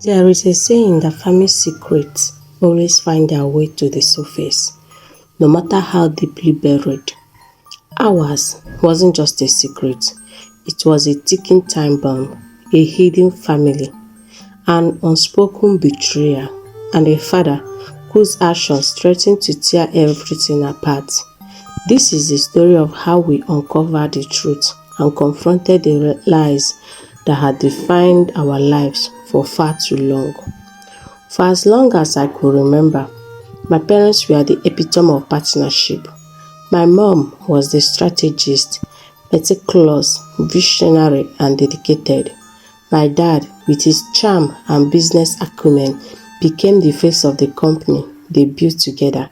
There is a saying that family secrets always find their way to the surface, no matter how deeply buried. Ours wasn't just a secret, it was a ticking time bomb, a hidden family, an unspoken betrayal, and a father whose actions threatened to tear everything apart. This is the story of how we uncovered the truth and confronted the lies that had defined our lives for far too long. For as long as I could remember, my parents were the epitome of partnership. My mom was the strategist, meticulous, visionary, and dedicated. My dad, with his charm and business acumen, became the face of the company they built together.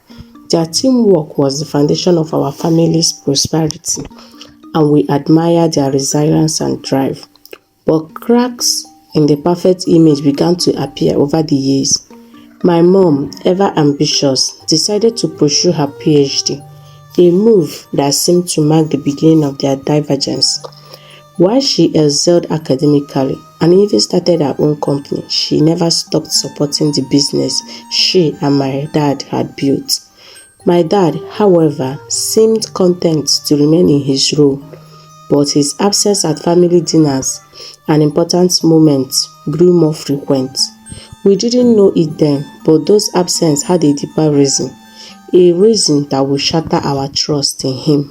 Their teamwork was the foundation of our family's prosperity, and we admire their resilience and drive. But cracks in the perfect image began to appear over the years. My mom, ever ambitious, decided to pursue her PhD, a move that seemed to mark the beginning of their divergence. While she excelled academically and even started her own company, she never stopped supporting the business she and my dad had built. My dad, however, seemed content to remain in his role, but his absence at family dinners and important moments grew more frequent. We didn't know it then, but those absences had a deeper reason, a reason that would shatter our trust in him.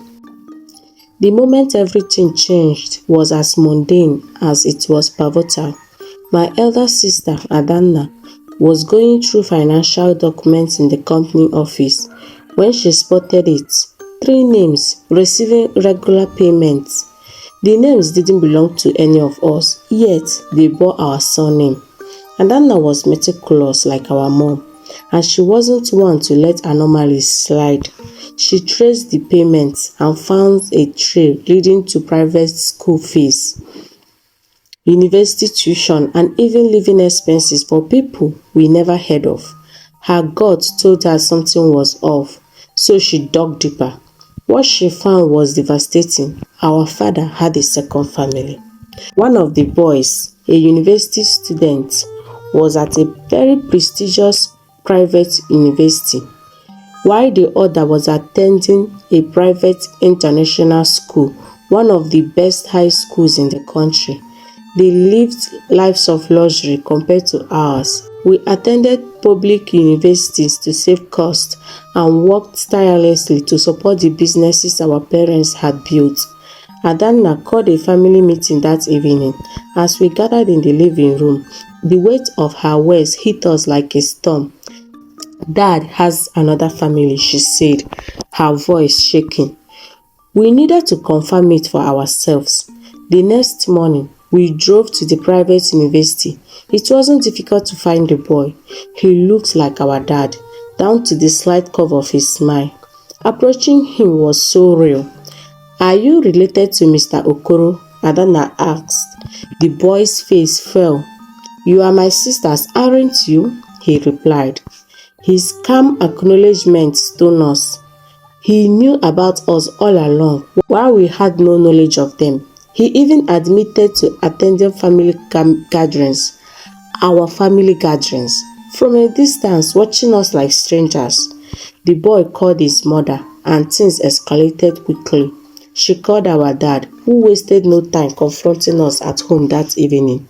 The moment everything changed was as mundane as it was pivotal. My elder sister, Adanna, was going through financial documents in the company office when she spotted it. 3 names receiving regular payments. The names didn't belong to any of us, yet they bore our surname. Adanna was meticulous like our mom, and she wasn't one to let anomalies slide. She traced the payments and found a trail leading to private school fees, university tuition, and even living expenses for people we never heard of. Her gut told her something was off, so she dug deeper. What she found was devastating. Our father had a second family. One of the boys, a university student, was at a very prestigious private university, while the other was attending a private international school, one of the best high schools in the country. They lived lives of luxury compared to ours. We attended public universities to save costs and worked tirelessly to support the businesses our parents had built. Adanna called a family meeting that evening. As we gathered in the living room, the weight of her words hit us like a storm. "Dad has another family," she said, her voice shaking. We needed to confirm it for ourselves. The next morning, we drove to the private university. It wasn't difficult to find the boy. He looked like our dad, down to the slight curve of his smile. Approaching him was so real. "Are you related to Mr. Okoro?" Adanna asked. The boy's face fell. "You are my sisters, aren't you?" he replied. His calm acknowledgement stung us. He knew about us all along, while we had no knowledge of them. He even admitted to attending family gatherings, our family gatherings, from a distance, watching us like strangers. The boy called his mother, and things escalated quickly. She called our dad, who wasted no time confronting us at home that evening.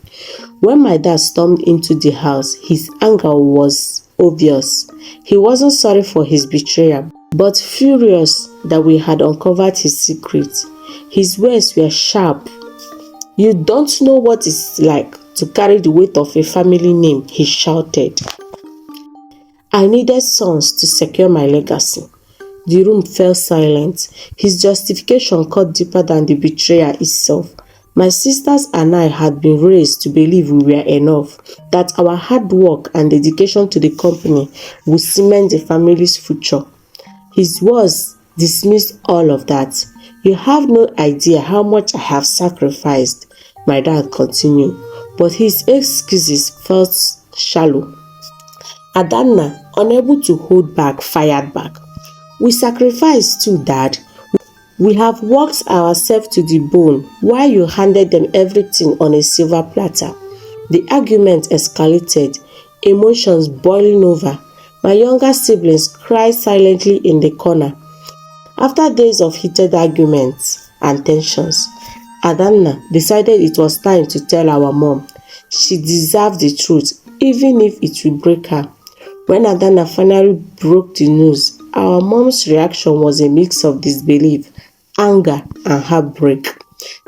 When my dad stormed into the house, his anger was obvious. He wasn't sorry for his betrayal, but furious that we had uncovered his secret. His words were sharp. "You don't know what it's like to carry the weight of a family name," he shouted. I needed sons to secure my legacy. The room fell silent. His justification cut deeper than the betrayal itself. My sisters and I had been raised to believe we were enough, that our hard work and dedication to the company would cement the family's future. His words dismissed all of that. "You have no idea how much I have sacrificed," my dad continued, but his excuses felt shallow. Adanna, unable to hold back, fired back. "We sacrificed too, Dad. We have worked ourselves to the bone while you handed them everything on a silver platter. The argument escalated, emotions boiling over. My younger siblings cried silently in the corner. After days of heated arguments and tensions, Adanna decided it was time to tell our mom. She deserved the truth, even if it would break her. When Adanna finally broke the news, our mom's reaction was a mix of disbelief, anger, and heartbreak.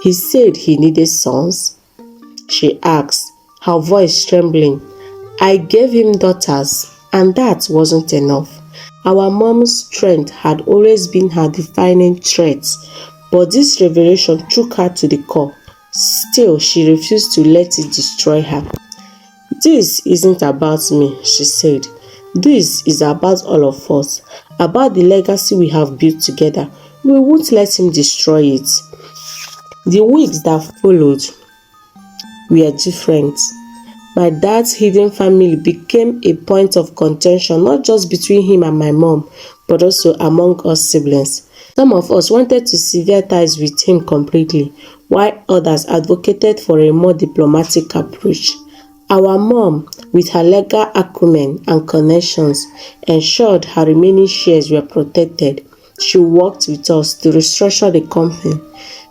He said he needed sons, she asked, her voice trembling. I gave him daughters, and that wasn't enough. Our mom's strength had always been her defining trait, but this revelation shook her to the core. Still, she refused to let it destroy her. This isn't about me, she said. This is about all of us, about the legacy we have built together. We won't let him destroy it. The weeks that followed were different. My dad's hidden family became a point of contention, not just between him and my mom, but also among us siblings. Some of us wanted to sever ties with him completely, while others advocated for a more diplomatic approach. Our mom, with her legal acumen and connections, ensured her remaining shares were protected. She worked with us to restructure the company,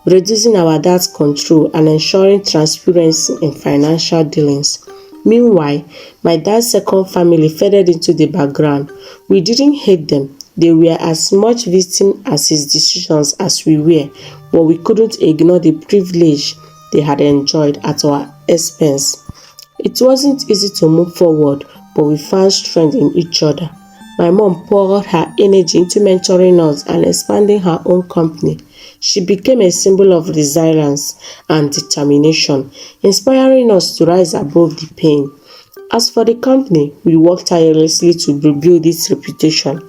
reducing our dad's control and ensuring transparency in financial dealings. Meanwhile, my dad's second family faded into the background. We didn't hate them. They were as much victims as his decisions as we were, but we couldn't ignore the privilege they had enjoyed at our expense. It wasn't easy to move forward, but we found strength in each other. My mom poured her energy into mentoring us and expanding her own company. She became a symbol of resilience and determination, inspiring us to rise above the pain. As for the company, we worked tirelessly to rebuild its reputation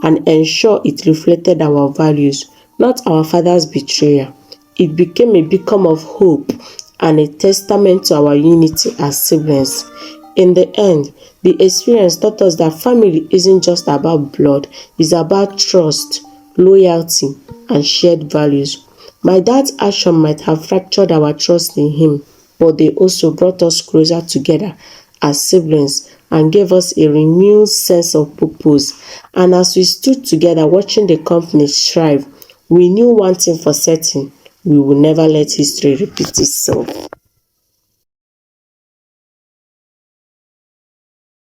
and ensure it reflected our values, not our father's betrayal. It became a beacon of hope and a testament to our unity as siblings. In the end, the experience taught us that family isn't just about blood, it's about trust, loyalty, and shared values. My dad's action might have fractured our trust in him, but they also brought us closer together as siblings and gave us a renewed sense of purpose. And as we stood together watching the company thrive, we knew one thing for certain: we will never let history repeat itself.